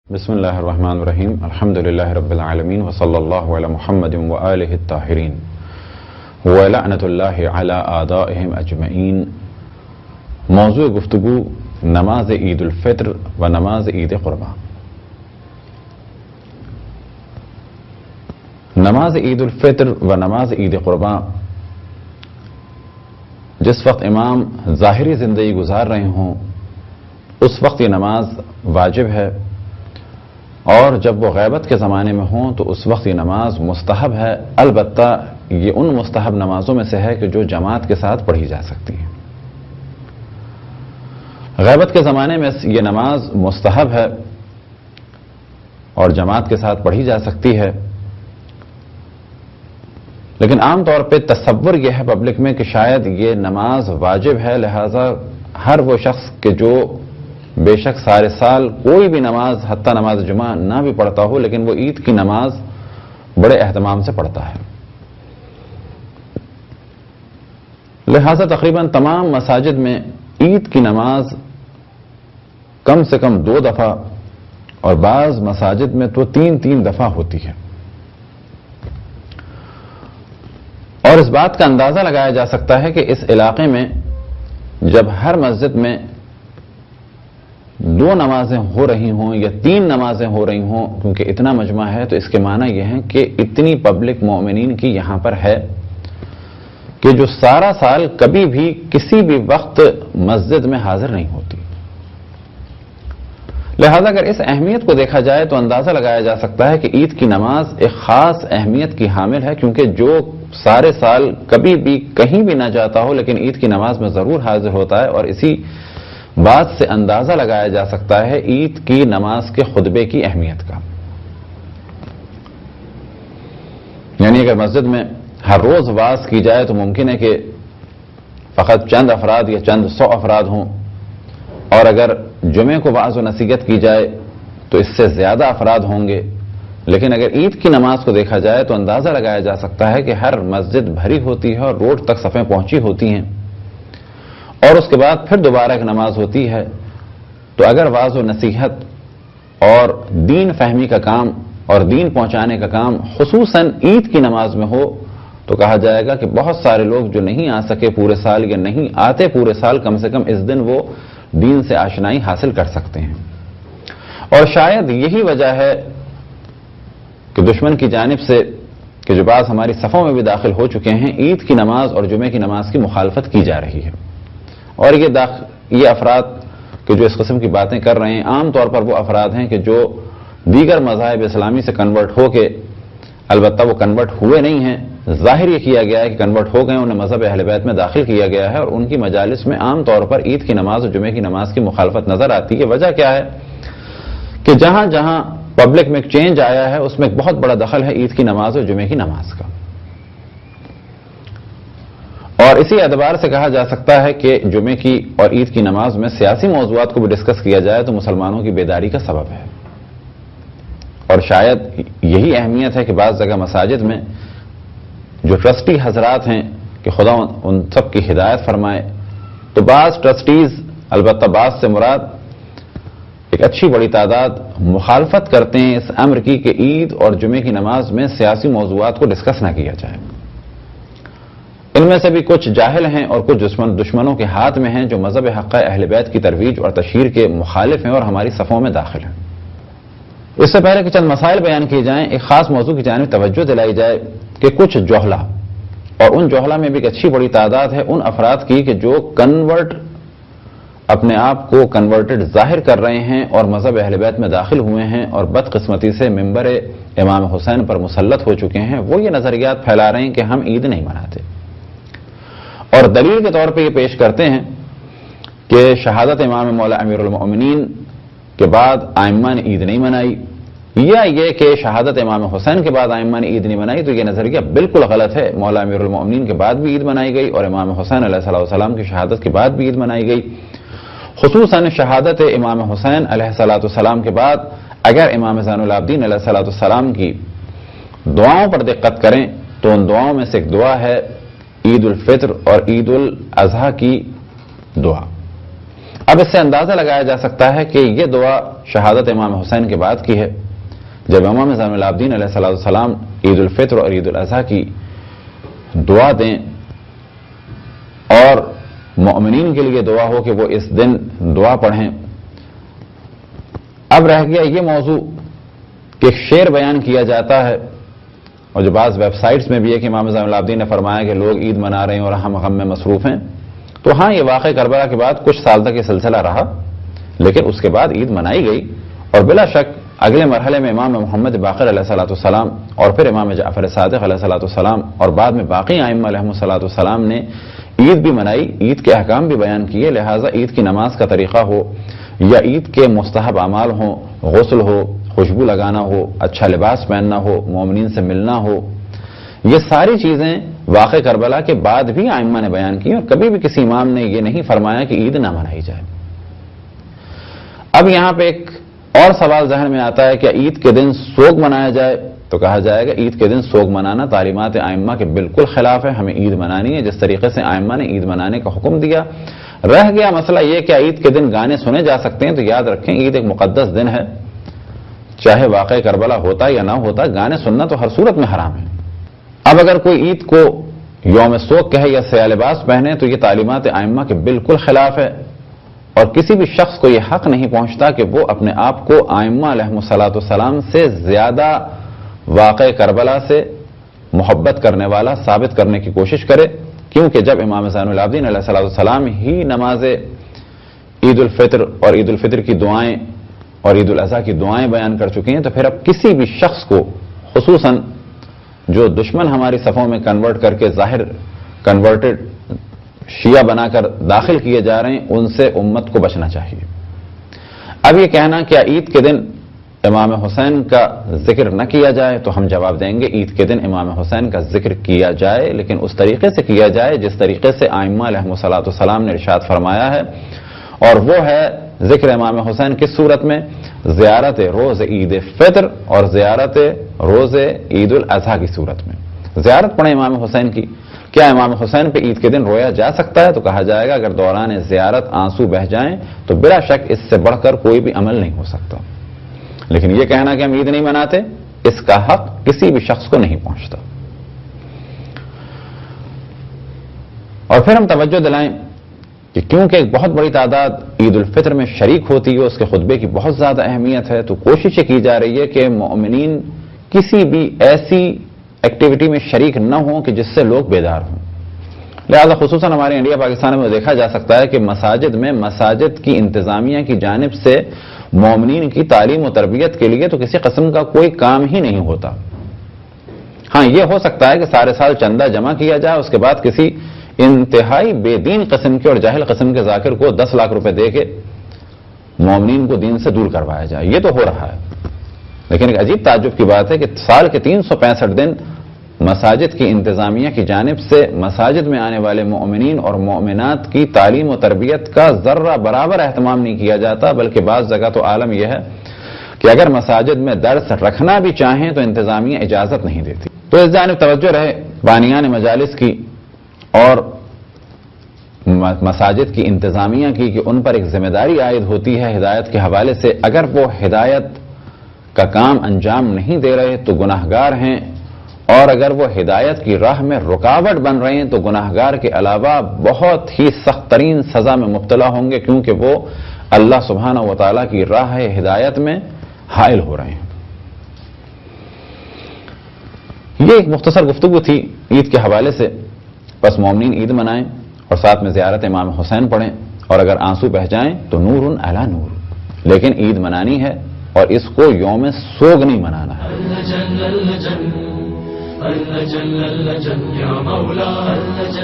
بسم اللہ الرحمن الرحیم الحمد للہ رب العالمین وصلی اللہ علی محمد وآلہ الطاہرین ولعنۃ اللہ علی اعدائہم اجمعین۔ موضوع گفتگو نماز عید الفطر و نماز عید قرباں۔ نماز عید الفطر و نماز عید قرباں جس وقت امام ظاہری زندگی گزار رہے ہوں اس وقت یہ نماز واجب ہے، اور جب وہ غیبت کے زمانے میں ہوں تو اس وقت یہ نماز مستحب ہے، البتہ یہ ان مستحب نمازوں میں سے ہے کہ جو جماعت کے ساتھ پڑھی جا سکتی ہیں۔ غیبت کے زمانے میں یہ نماز مستحب ہے اور جماعت کے ساتھ پڑھی جا سکتی ہے، لیکن عام طور پہ تصور یہ ہے پبلک میں کہ شاید یہ نماز واجب ہے، لہذا ہر وہ شخص کہ جو بے شک سارے سال کوئی بھی نماز حتیٰ نماز جمعہ نہ بھی پڑھتا ہو لیکن وہ عید کی نماز بڑے اہتمام سے پڑھتا ہے، لہذا تقریباً تمام مساجد میں عید کی نماز کم سے کم 2 دفعہ اور بعض مساجد میں تو 3 دفعہ ہوتی ہے۔ اور اس بات کا اندازہ لگایا جا سکتا ہے کہ اس علاقے میں جب ہر مسجد میں 2 نمازیں ہو رہی ہوں یا 3 نمازیں ہو رہی ہوں، کیونکہ اتنا مجمع ہے تو اس کے معنی یہ ہے کہ اتنی پبلک مومنین کی یہاں پر ہے کہ جو سارا سال کبھی بھی کسی بھی وقت مسجد میں حاضر نہیں ہوتی۔ لہذا اگر اس اہمیت کو دیکھا جائے تو اندازہ لگایا جا سکتا ہے کہ عید کی نماز ایک خاص اہمیت کی حامل ہے، کیونکہ جو سارے سال کبھی بھی کہیں بھی نہ جاتا ہو لیکن عید کی نماز میں ضرور حاضر ہوتا ہے، اور اسی بات سے اندازہ لگایا جا سکتا ہے عید کی نماز کے خطبے کی اہمیت کا۔ یعنی اگر مسجد میں ہر روز واعظ کی جائے تو ممکن ہے کہ فقط چند افراد یا چند 100 افراد ہوں، اور اگر جمعے کو واعظ و نصیحت کی جائے تو اس سے زیادہ افراد ہوں گے، لیکن اگر عید کی نماز کو دیکھا جائے تو اندازہ لگایا جا سکتا ہے کہ ہر مسجد بھری ہوتی ہے اور روڈ تک صفیں پہنچی ہوتی ہیں، اور اس کے بعد پھر دوبارہ ایک نماز ہوتی ہے۔ تو اگر واعظ و نصیحت اور دین فہمی کا کام اور دین پہنچانے کا کام خصوصاً عید کی نماز میں ہو تو کہا جائے گا کہ بہت سارے لوگ جو نہیں آ سکے پورے سال یا نہیں آتے پورے سال، کم سے کم اس دن وہ دین سے آشنائی حاصل کر سکتے ہیں۔ اور شاید یہی وجہ ہے کہ دشمن کی جانب سے کہ جو بعض ہماری صفوں میں بھی داخل ہو چکے ہیں، عید کی نماز اور جمعے کی نماز کی مخالفت کی جا رہی ہے، اور یہ افراد کہ جو اس قسم کی باتیں کر رہے ہیں عام طور پر وہ افراد ہیں کہ جو دیگر مذاہب اسلامی سے کنورٹ ہو کے، البتہ وہ کنورٹ ہوئے نہیں ہیں، ظاہر یہ کیا گیا ہے کہ کنورٹ ہو گئے، انہیں مذہب اہل بیت میں داخل کیا گیا ہے، اور ان کی مجالس میں عام طور پر عید کی نماز اور جمعے کی نماز کی مخالفت نظر آتی ہے۔ وجہ کیا ہے کہ جہاں جہاں پبلک میں ایک چینج آیا ہے اس میں ایک بہت بڑا دخل ہے عید کی نماز اور جمعے کی نماز کا، اور اسی اعتبار سے کہا جا سکتا ہے کہ جمعے کی اور عید کی نماز میں سیاسی موضوعات کو بھی ڈسکس کیا جائے تو مسلمانوں کی بیداری کا سبب ہے، اور شاید یہی اہمیت ہے کہ بعض جگہ مساجد میں جو ٹرسٹی حضرات ہیں کہ خدا ان سب کی ہدایت فرمائے، تو بعض ٹرسٹیز، البتہ بعض سے مراد ایک اچھی بڑی تعداد، مخالفت کرتے ہیں اس امر کی کہ عید اور جمعے کی نماز میں سیاسی موضوعات کو ڈسکس نہ کیا جائے۔ ان میں سے بھی کچھ جاہل ہیں اور کچھ دشمنوں کے ہاتھ میں ہیں جو مذہب حق اہل بیت کی ترویج اور تشہیر کے مخالف ہیں اور ہماری صفوں میں داخل ہیں۔ اس سے پہلے کہ چند مسائل بیان کیے جائیں، ایک خاص موضوع کی جانب توجہ دلائی جائے کہ کچھ جوہلا، اور ان جوہلا میں بھی ایک اچھی بڑی تعداد ہے ان افراد کی کہ جو اپنے آپ کو کنورٹڈ ظاہر کر رہے ہیں اور مذہب اہل بیت میں داخل ہوئے ہیں اور بدقسمتی سے ممبر امام حسین پر مسلط ہو چکے ہیں، وہ یہ نظریات پھیلا رہے ہیں کہ ہم عید نہیں مناتے، اور دلیل کے طور پہ یہ پیش کرتے ہیں کہ شہادت امام مولا امیر المؤمنین کے بعد ائمہ نے عید نہیں منائی، یا یہ کہ شہادت امام حسین کے بعد ائمہ نے عید نہیں منائی، تو یہ نظریہ بالکل غلط ہے۔ مولا امیر المؤمنین کے بعد بھی عید منائی گئی اور امام حسین علیہ السلام کی شہادت کے بعد بھی عید منائی گئی، خصوصاً شہادت امام حسین علیہ السلام کے بعد اگر امام زین العابدین علیہ السلام کی دعاؤں پر دقت کریں تو ان دعاؤں میں سے ایک دعا ہے عید الفطر اور عید الاضحیٰ کی دعا، اب اس سے اندازہ لگایا جا سکتا ہے کہ یہ دعا شہادت امام حسین کے بعد کی ہے، جب امام زین العابدین علیہ السلام عید الفطر اور عید الاضحیٰ کی دعا دیں اور مومنین کے لیے دعا ہو کہ وہ اس دن دعا پڑھیں۔ اب رہ گیا یہ موضوع کہ شعر بیان کیا جاتا ہے، اور جو بعض ویب سائٹس میں بھی ہے کہ امام زین العابدین نے فرمایا کہ لوگ عید منا رہے ہیں اور ہم غم میں مصروف ہیں، تو ہاں یہ واقعہ کربلا کے بعد کچھ سال تک یہ سلسلہ رہا، لیکن اس کے بعد عید منائی گئی، اور بلا شک اگلے مرحلے میں امام محمد باقر علیہ السلام اور پھر امام جعفر صادق علیہ السلام اور بعد میں باقی ائمہ علیہم السلام نے عید بھی منائی، عید کے احکام بھی بیان کیے۔ لہٰذا عید کی نماز کا طریقہ ہو یا عید کے مستحب اعمال ہوں، غسل ہو، خوشبو لگانا ہو، اچھا لباس پہننا ہو، مومنین سے ملنا ہو، یہ ساری چیزیں واقع کربلا کے بعد بھی ائمہ نے بیان کی، اور کبھی بھی کسی امام نے یہ نہیں فرمایا کہ عید نہ منائی جائے۔ اب یہاں پہ ایک اور سوال ذہن میں آتا ہے کہ عید کے دن سوگ منایا جائے، تو کہا جائے گا عید کے دن سوگ منانا تعلیمات ائمہ کے بالکل خلاف ہے، ہمیں عید منانی ہے جس طریقے سے ائمہ نے عید منانے کا حکم دیا۔ رہ گیا مسئلہ یہ کہ عید کے دن گانے سنے جا سکتے ہیں، تو یاد رکھیں عید ایک مقدس دن ہے، چاہے واقع کربلا ہوتا یا نہ ہوتا، گانے سننا تو ہر صورت میں حرام ہے۔ اب اگر کوئی عید کو یوم سوگ کہے یا سیاہ لباس پہنے تو یہ تعلیمات ائمہ کے بالکل خلاف ہے، اور کسی بھی شخص کو یہ حق نہیں پہنچتا کہ وہ اپنے آپ کو ائمہ علیہم السلام سے زیادہ واقع کربلا سے محبت کرنے والا ثابت کرنے کی کوشش کرے، کیونکہ جب امام زین العابدین علیہ السلام ہی نماز عید الفطر اور عید الفطر کی دعائیں اور عید الاضحیٰ کی دعائیں بیان کر چکے ہیں، تو پھر اب کسی بھی شخص کو، خصوصاً جو دشمن ہماری صفوں میں کنورٹ کر کے ظاہر کنورٹڈ شیعہ بنا کر داخل کیے جا رہے ہیں، ان سے امت کو بچنا چاہیے۔ اب یہ کہنا کہ عید کے دن امام حسین کا ذکر نہ کیا جائے، تو ہم جواب دیں گے عید کے دن امام حسین کا ذکر کیا جائے، لیکن اس طریقے سے کیا جائے جس طریقے سے ائمہ علیہم السلام نے ارشاد فرمایا ہے، اور وہ ہے ذکر امام حسین کس صورت میں؟ زیارت روز عید فطر اور زیارت روز عید الاضحیٰ کی صورت میں۔ زیارت پڑھیں امام حسین کی۔ کیا امام حسین پہ عید کے دن رویا جا سکتا ہے؟ تو کہا جائے گا اگر دوران زیارت آنسو بہہ جائیں تو بلا شک اس سے بڑھ کر کوئی بھی عمل نہیں ہو سکتا، لیکن یہ کہنا کہ ہم عید نہیں مناتے، اس کا حق کسی بھی شخص کو نہیں پہنچتا۔ اور پھر ہم توجہ دلائیں کہ کیونکہ ایک بہت بڑی تعداد عید الفطر میں شریک ہوتی ہے، اس کے خطبے کی بہت زیادہ اہمیت ہے، تو کوشش کی جا رہی ہے کہ مومنین کسی بھی ایسی ایکٹیویٹی میں شریک نہ ہوں کہ جس سے لوگ بیدار ہوں۔ لہذا خصوصاً ہمارے انڈیا پاکستان میں دیکھا جا سکتا ہے کہ مساجد میں مساجد کی انتظامیہ کی جانب سے مومنین کی تعلیم و تربیت کے لیے تو کسی قسم کا کوئی کام ہی نہیں ہوتا۔ ہاں یہ ہو سکتا ہے کہ سارے سال چندہ جمع کیا جائے، اس کے بعد کسی انتہائی بے دین قسم کے اور جاہل قسم کے ذاکر کو 10 لاکھ روپے دے کے مومنین کو دین سے دور کروایا جائے، یہ تو ہو رہا ہے۔ لیکن ایک عجیب تعجب کی بات ہے کہ سال کے 365 دن مساجد کی انتظامیہ کی جانب سے مساجد میں آنے والے مومنین اور مومنات کی تعلیم و تربیت کا ذرہ برابر اہتمام نہیں کیا جاتا، بلکہ بعض جگہ تو عالم یہ ہے کہ اگر مساجد میں درس رکھنا بھی چاہیں تو انتظامیہ اجازت نہیں دیتی۔ تو اس جانب توجہ رہے بانیان مجالس کی اور مساجد کی انتظامیہ کی کہ ان پر ایک ذمہ داری عائد ہوتی ہے ہدایت کے حوالے سے، اگر وہ ہدایت کا کام انجام نہیں دے رہے تو گناہگار ہیں، اور اگر وہ ہدایت کی راہ میں رکاوٹ بن رہے ہیں تو گناہگار کے علاوہ بہت ہی سخت ترین سزا میں مبتلا ہوں گے، کیونکہ وہ اللہ سبحانہ و تعالیٰ کی راہ ہدایت میں حائل ہو رہے ہیں۔ یہ ایک مختصر گفتگو تھی عید کے حوالے سے۔ بس مومنین عید منائیں اور ساتھ میں زیارت امام حسین پڑھیں، اور اگر آنسو بہہ جائیں تو نور علی نور، لیکن عید منانی ہے اور اس کو یوم سوگ نہیں منانا ہے۔